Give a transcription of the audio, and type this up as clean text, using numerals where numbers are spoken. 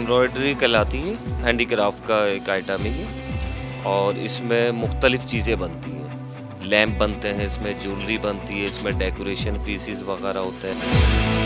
Embroidery कहलाती है, handicraft का एक आइटम है ये। और इसमें मुख्तलिफ़ चीज़ें बनती हैं। लैंप बनते हैं इसमें, ज्वेलरी बनती है इसमें, डेकोरेशन पीसेस वगैरह होते हैं।